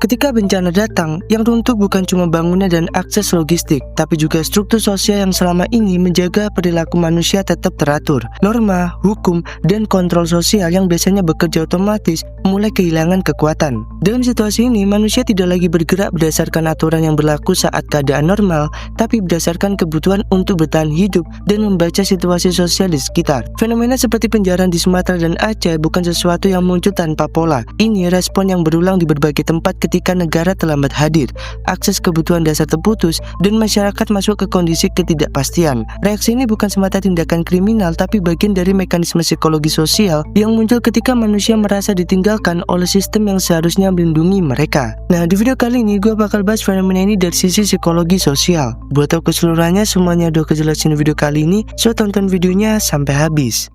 Ketika bencana datang, yang runtuh bukan cuma bangunan dan akses logistik, tapi juga struktur sosial yang selama ini menjaga perilaku manusia tetap teratur. Norma, hukum, dan kontrol sosial yang biasanya bekerja otomatis mulai kehilangan kekuatan. Dalam situasi ini, manusia tidak lagi bergerak berdasarkan aturan yang berlaku saat keadaan normal, tapi berdasarkan kebutuhan untuk bertahan hidup dan membaca situasi sosial di sekitar. Fenomena seperti penjarahan di Sumatera dan Aceh bukan sesuatu yang muncul tanpa pola. Ini respon yang berulang di berbagai tempat ketika negara terlambat hadir, akses kebutuhan dasar terputus, dan masyarakat masuk ke kondisi ketidakpastian. Reaksi ini bukan semata tindakan kriminal, tapi bagian dari mekanisme psikologi sosial yang muncul ketika manusia merasa ditinggalkan oleh sistem yang seharusnya melindungi mereka. Nah, di video kali ini gue bakal bahas fenomena ini dari sisi psikologi sosial. Buat tahu keseluruhannya, semuanya udah kejelasin video kali ini, so tonton videonya sampai habis.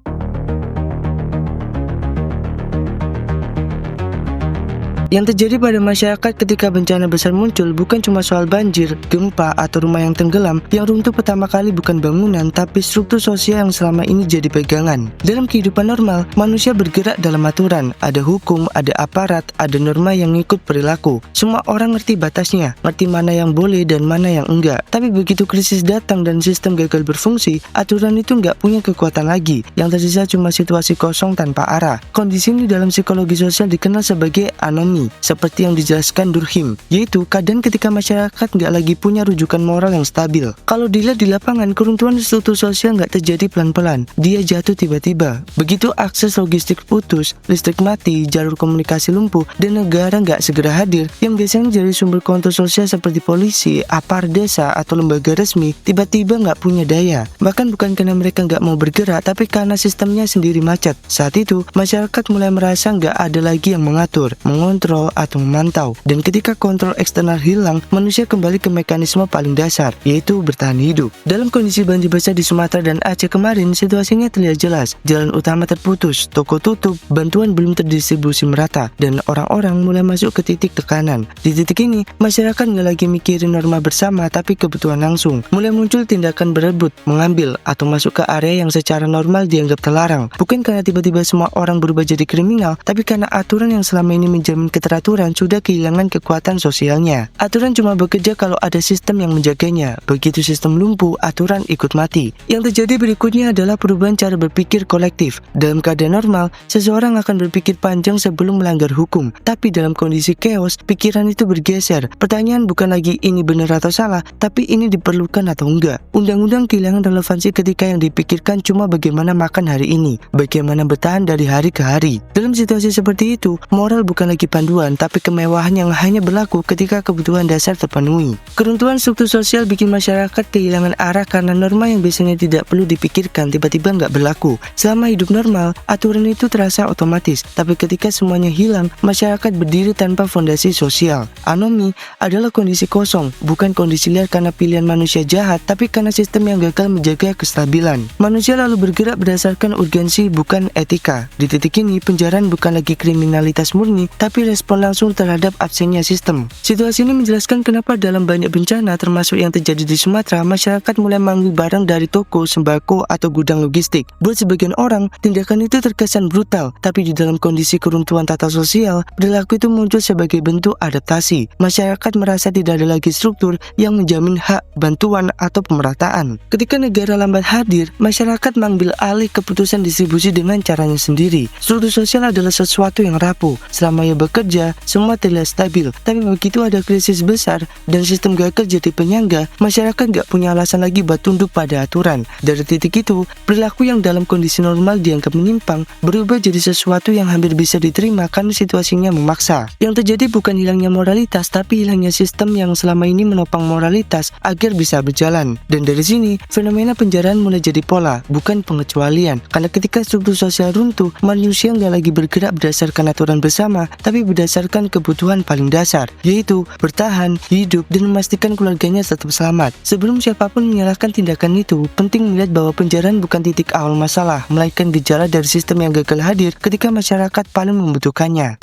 Yang terjadi pada masyarakat ketika bencana besar muncul bukan cuma soal banjir, gempa, atau rumah yang tenggelam. Yang runtuh pertama kali bukan bangunan, tapi struktur sosial yang selama ini jadi pegangan. Dalam kehidupan normal, manusia bergerak dalam aturan. Ada hukum, ada aparat, ada norma yang ngikut perilaku. Semua orang ngerti batasnya, ngerti mana yang boleh dan mana yang enggak. Tapi begitu krisis datang dan sistem gagal berfungsi, aturan itu nggak punya kekuatan lagi. Yang tersisa cuma situasi kosong tanpa arah. Kondisi ini dalam psikologi sosial dikenal sebagai anomi, seperti yang dijelaskan Durkheim, yaitu keadaan ketika masyarakat nggak lagi punya rujukan moral yang stabil. Kalau dilihat di lapangan, keruntuhan struktur sosial nggak terjadi pelan-pelan, dia jatuh tiba-tiba. Begitu akses logistik putus, listrik mati, jalur komunikasi lumpuh, dan negara nggak segera hadir, yang biasanya jadi sumber kontrol sosial seperti polisi, aparat desa, atau lembaga resmi, tiba-tiba nggak punya daya. Bahkan bukan karena mereka nggak mau bergerak, tapi karena sistemnya sendiri macet. Saat itu, masyarakat mulai merasa nggak ada lagi yang mengatur, mengontrol, atau memantau. Dan ketika kontrol eksternal hilang, manusia kembali ke mekanisme paling dasar, yaitu bertahan hidup. Dalam kondisi banjir besar di Sumatera dan Aceh kemarin, situasinya terlihat jelas. Jalan utama terputus, toko tutup, bantuan belum terdistribusi merata, dan orang-orang mulai masuk ke titik tekanan. Di titik ini, masyarakat nggak lagi mikirin norma bersama, tapi kebutuhan langsung. Mulai muncul tindakan berebut, mengambil, atau masuk ke area yang secara normal dianggap terlarang. Bukan karena tiba-tiba semua orang berubah jadi kriminal, tapi karena aturan yang selama ini menjamin keteraturan sudah kehilangan kekuatan sosialnya. Aturan cuma bekerja kalau ada sistem yang menjaganya. Begitu sistem lumpuh, aturan ikut mati. Yang terjadi berikutnya adalah perubahan cara berpikir kolektif. Dalam keadaan normal, seseorang akan berpikir panjang sebelum melanggar hukum. Tapi dalam kondisi chaos, pikiran itu bergeser. Pertanyaan bukan lagi ini benar atau salah, tapi ini diperlukan atau enggak. Undang-undang kehilangan relevansi ketika yang dipikirkan cuma bagaimana makan hari ini, bagaimana bertahan dari hari ke hari. Dalam situasi seperti itu, moral bukan lagi panduan, tapi kemewahan yang hanya berlaku ketika kebutuhan dasar terpenuhi. Keruntuhan struktur sosial bikin masyarakat kehilangan arah karena norma yang biasanya tidak perlu dipikirkan tiba-tiba nggak berlaku. Selama hidup normal, aturan itu terasa otomatis, tapi ketika semuanya hilang, masyarakat berdiri tanpa fondasi sosial. Anomi adalah kondisi kosong, bukan kondisi liar karena pilihan manusia jahat, tapi karena sistem yang gagal menjaga kestabilan. Manusia lalu bergerak berdasarkan urgensi, bukan etika. Di titik ini, penjarahan bukan lagi kriminalitas murni, tapi respon langsung terhadap absennya sistem. Situasi ini menjelaskan kenapa dalam banyak bencana, termasuk yang terjadi di Sumatera, masyarakat mulai mengambil barang dari toko, sembako, atau gudang logistik. Buat sebagian orang, tindakan itu terkesan brutal, tapi di dalam kondisi keruntuhan tata sosial, perilaku itu muncul sebagai bentuk adaptasi. Masyarakat merasa tidak ada lagi struktur yang menjamin hak, bantuan, atau pemerataan. Ketika negara lambat hadir, masyarakat mengambil alih keputusan distribusi dengan caranya sendiri. Struktur sosial adalah sesuatu yang rapuh. Selama ia bekerja, semua terlihat stabil. Tapi begitu ada krisis besar dan sistem gagal jadi penyangga, masyarakat nggak punya alasan lagi buat tunduk pada aturan. Dari titik itu, perilaku yang dalam kondisi normal dianggap menyimpang berubah jadi sesuatu yang hampir bisa diterima karena situasinya memaksa. Yang terjadi bukan hilangnya moralitas, tapi hilangnya sistem yang selama ini menopang moralitas agar bisa berjalan. Dan dari sini, fenomena penjarahan mulai jadi pola, bukan pengecualian. Karena ketika struktur sosial runtuh, manusia nggak lagi bergerak berdasarkan aturan bersama, tapi berdasarkan kebutuhan paling dasar, yaitu bertahan, hidup, dan memastikan keluarganya tetap selamat. Sebelum siapapun menyalahkan tindakan itu, penting melihat bahwa penjarahan bukan titik awal masalah, melainkan gejala dari sistem yang gagal hadir ketika masyarakat paling membutuhkannya.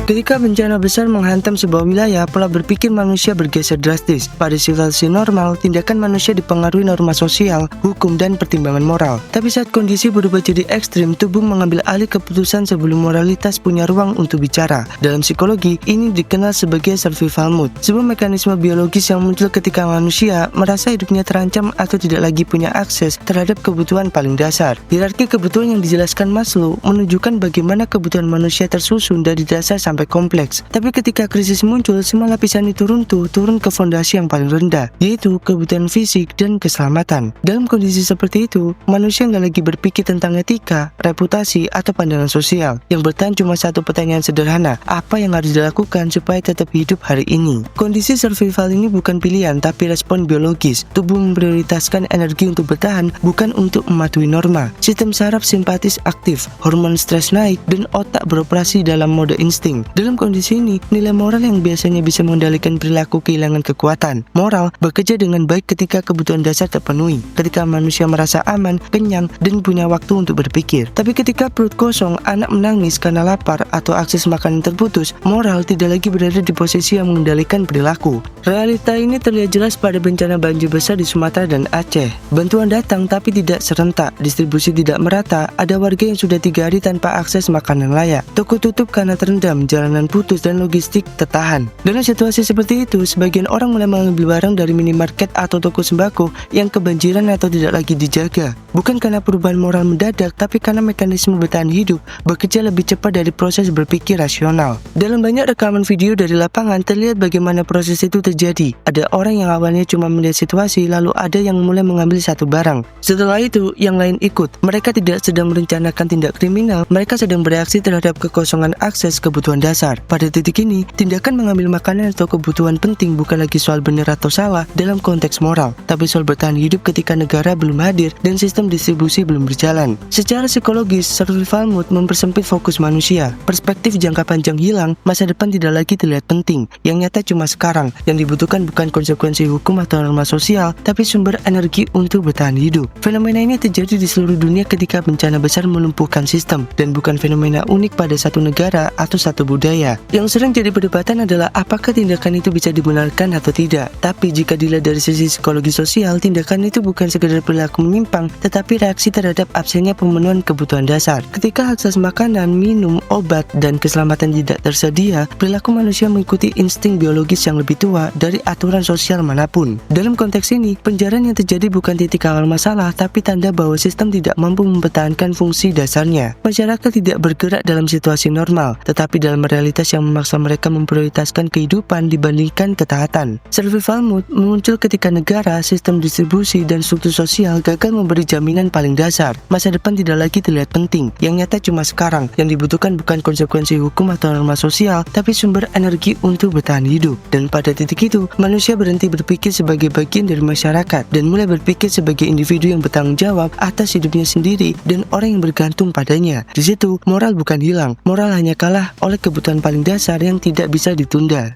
Ketika bencana besar menghantam sebuah wilayah, pola berpikir manusia bergeser drastis. Pada situasi normal, tindakan manusia dipengaruhi norma sosial, hukum, dan pertimbangan moral. Tapi saat kondisi berubah jadi ekstrim, tubuh mengambil alih keputusan sebelum moralitas punya ruang untuk bicara. Dalam psikologi, ini dikenal sebagai survival mode, sebuah mekanisme biologis yang muncul ketika manusia merasa hidupnya terancam atau tidak lagi punya akses terhadap kebutuhan paling dasar. Hierarki kebutuhan yang dijelaskan Maslow menunjukkan bagaimana kebutuhan manusia tersusun dari dasar sampai kompleks. Tapi ketika krisis muncul, semua lapisan itu turun ke fondasi yang paling rendah, yaitu kebutuhan fisik dan keselamatan. Dalam kondisi seperti itu, manusia nggak lagi berpikir tentang etika, reputasi, atau pandangan sosial. Yang bertahan cuma satu pertanyaan sederhana, apa yang harus dilakukan supaya tetap hidup hari ini? Kondisi survival ini bukan pilihan, tapi respon biologis. Tubuh memprioritaskan energi untuk bertahan, bukan untuk mematuhi norma. Sistem saraf simpatis aktif, hormon stres naik, dan otak beroperasi dalam mode insting. Dalam kondisi ini, nilai moral yang biasanya bisa mengendalikan perilaku kehilangan kekuatan. Moral bekerja dengan baik ketika kebutuhan dasar terpenuhi, ketika manusia merasa aman, kenyang, dan punya waktu untuk berpikir. Tapi ketika perut kosong, anak menangis karena lapar, atau akses makanan terputus, moral tidak lagi berada di posisi yang mengendalikan perilaku. Realita ini terlihat jelas pada bencana banjir besar di Sumatera dan Aceh. Bantuan datang tapi tidak serentak, distribusi tidak merata, ada warga yang sudah 3 hari tanpa akses makanan layak. Toko tutup karena terendam, jalanan putus, dan logistik tertahan. Dalam situasi seperti itu, sebagian orang mulai mengambil barang dari minimarket atau toko sembako yang kebanjiran atau tidak lagi dijaga. Bukan karena perubahan moral mendadak, tapi karena mekanisme bertahan hidup bekerja lebih cepat dari proses berpikir rasional. Dalam banyak rekaman video dari lapangan, terlihat bagaimana proses itu terjadi. Ada orang yang awalnya cuma melihat situasi, lalu ada yang mulai mengambil satu barang. Setelah itu, yang lain ikut. Mereka tidak sedang merencanakan tindak kriminal, mereka sedang bereaksi terhadap kekosongan akses kebutuhan dasar. Pada titik ini, tindakan mengambil makanan atau kebutuhan penting bukan lagi soal benar atau salah dalam konteks moral, tapi soal bertahan hidup ketika negara belum hadir dan sistem distribusi belum berjalan. Secara psikologis, survival mode mempersempit fokus manusia. Perspektif jangka panjang hilang, masa depan tidak lagi terlihat penting. Yang nyata cuma sekarang. Yang dibutuhkan bukan konsekuensi hukum atau norma sosial, tapi sumber energi untuk bertahan hidup. Fenomena ini terjadi di seluruh dunia ketika bencana besar melumpuhkan sistem, dan bukan fenomena unik pada satu negara atau satu budaya. Yang sering jadi perdebatan adalah apakah tindakan itu bisa dibenarkan atau tidak. Tapi jika dilihat dari sisi psikologi sosial, tindakan itu bukan sekedar perilaku menyimpang, tetapi reaksi terhadap absennya pemenuhan kebutuhan dasar. Ketika akses makanan, minum, obat, dan keselamatan tidak tersedia, perilaku manusia mengikuti insting biologis yang lebih tua dari aturan sosial manapun. Dalam konteks ini, penjarahan yang terjadi bukan titik awal masalah, tapi tanda bahwa sistem tidak mampu mempertahankan fungsi dasarnya. Masyarakat tidak bergerak dalam situasi normal, tetapi dalam realitas yang memaksa mereka memprioritaskan kehidupan dibandingkan ketaatan. Survival mode muncul ketika negara, sistem distribusi, dan struktur sosial gagal memberi jaminan paling dasar. Masa depan tidak lagi terlihat penting. Yang nyata cuma sekarang. Yang dibutuhkan bukan konsekuensi hukum atau norma sosial, tapi sumber energi untuk bertahan hidup. Dan pada titik itu, manusia berhenti berpikir sebagai bagian dari masyarakat dan mulai berpikir sebagai individu yang bertanggung jawab atas hidupnya sendiri dan orang yang bergantung padanya. Di situ, moral bukan hilang. Moral hanya kalah oleh kebutuhan paling dasar yang tidak bisa ditunda.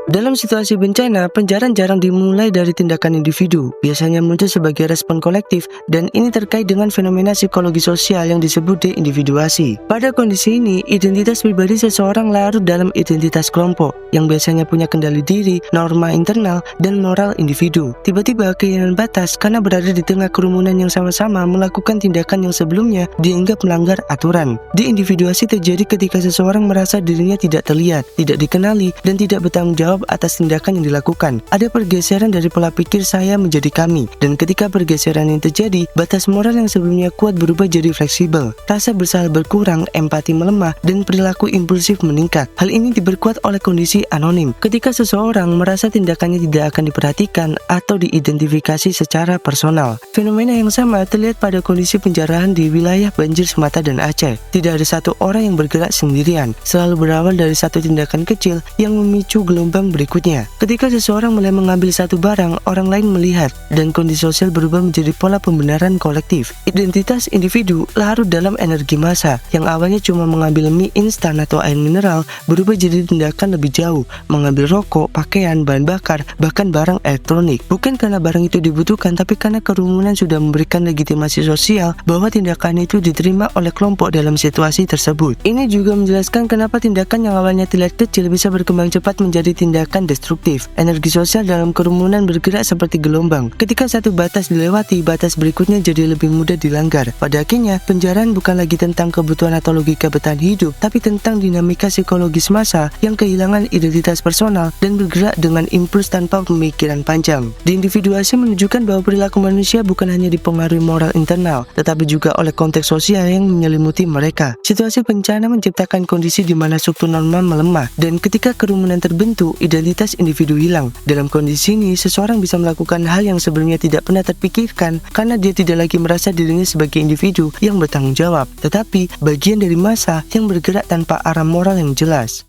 Dalam situasi bencana, penjarahan jarang dimulai dari tindakan individu, biasanya muncul sebagai respon kolektif, dan ini terkait dengan fenomena psikologi sosial yang disebut deindividuasi. Pada kondisi ini, identitas pribadi seseorang larut dalam identitas kelompok, yang biasanya punya kendali diri, norma internal, dan moral individu. Tiba-tiba kehilangan batas karena berada di tengah kerumunan yang sama-sama melakukan tindakan yang sebelumnya dianggap melanggar aturan. Deindividuasi terjadi ketika seseorang merasa dirinya tidak terlihat, tidak dikenali, dan tidak bertanggung jawab atas tindakan yang dilakukan. Ada pergeseran dari pola pikir saya menjadi kami, dan ketika pergeseran yang terjadi, batas moral yang sebelumnya kuat berubah jadi fleksibel. Rasa bersalah berkurang, empati melemah, dan perilaku impulsif meningkat. Hal ini diperkuat oleh kondisi anonim. Ketika seseorang merasa tindakannya tidak akan diperhatikan atau diidentifikasi secara personal. Fenomena yang sama terlihat pada kondisi penjarahan di wilayah banjir Sumatera dan Aceh. Tidak ada satu orang yang bergerak sendirian. Selalu berawal dari satu tindakan kecil yang memicu gelombang berikutnya. Ketika seseorang mulai mengambil satu barang, orang lain melihat, dan kondisi sosial berubah menjadi pola pembenaran kolektif. Identitas individu larut dalam energi massa, yang awalnya cuma mengambil mie instan atau air mineral, berubah jadi tindakan lebih jauh, mengambil rokok, pakaian, bahan bakar, bahkan barang elektronik. Bukan karena barang itu dibutuhkan, tapi karena kerumunan sudah memberikan legitimasi sosial bahwa tindakan itu diterima oleh kelompok dalam situasi tersebut. Ini juga menjelaskan kenapa tindakan yang awalnya terlihat kecil bisa berkembang cepat menjadi tindakan destruktif. Energi sosial dalam kerumunan bergerak seperti gelombang. Ketika satu batas dilewati, batas berikutnya jadi lebih mudah dilanggar. Pada akhirnya, penjarahan bukan lagi tentang kebutuhan atau logika bertahan hidup, tapi tentang dinamika psikologis massa yang kehilangan identitas personal dan bergerak dengan impuls tanpa pemikiran panjang. Diindividuasi menunjukkan bahwa perilaku manusia bukan hanya dipengaruhi moral internal, tetapi juga oleh konteks sosial yang menyelimuti mereka. Situasi bencana menciptakan kondisi di mana struktur norma melemah, dan ketika kerumunan terbentuk, identitas individu hilang. Dalam kondisi ini, seseorang bisa melakukan hal yang sebelumnya tidak pernah terpikirkan karena dia tidak lagi merasa dirinya sebagai individu yang bertanggung jawab, tetapi bagian dari massa yang bergerak tanpa arah moral yang jelas.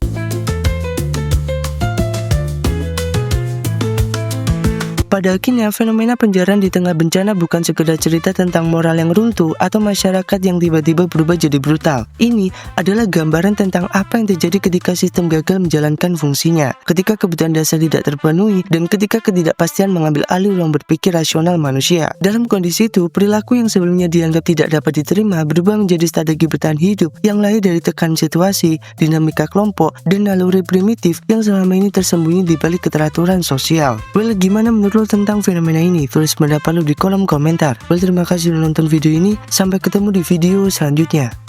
Pada akhirnya, fenomena penjarahan di tengah bencana bukan sekedar cerita tentang moral yang runtuh atau masyarakat yang tiba-tiba berubah jadi brutal. Ini adalah gambaran tentang apa yang terjadi ketika sistem gagal menjalankan fungsinya, ketika kebutuhan dasar tidak terpenuhi, dan ketika ketidakpastian mengambil alih ruang berpikir rasional manusia. Dalam kondisi itu, perilaku yang sebelumnya dianggap tidak dapat diterima berubah menjadi strategi bertahan hidup yang lahir dari tekanan situasi, dinamika kelompok, dan naluri primitif yang selama ini tersembunyi di balik keteraturan sosial. Well, gimana menurut tentang fenomena ini? Tulis pendapat lu di kolom komentar. Terima kasih sudah nonton video ini. Sampai ketemu di video selanjutnya.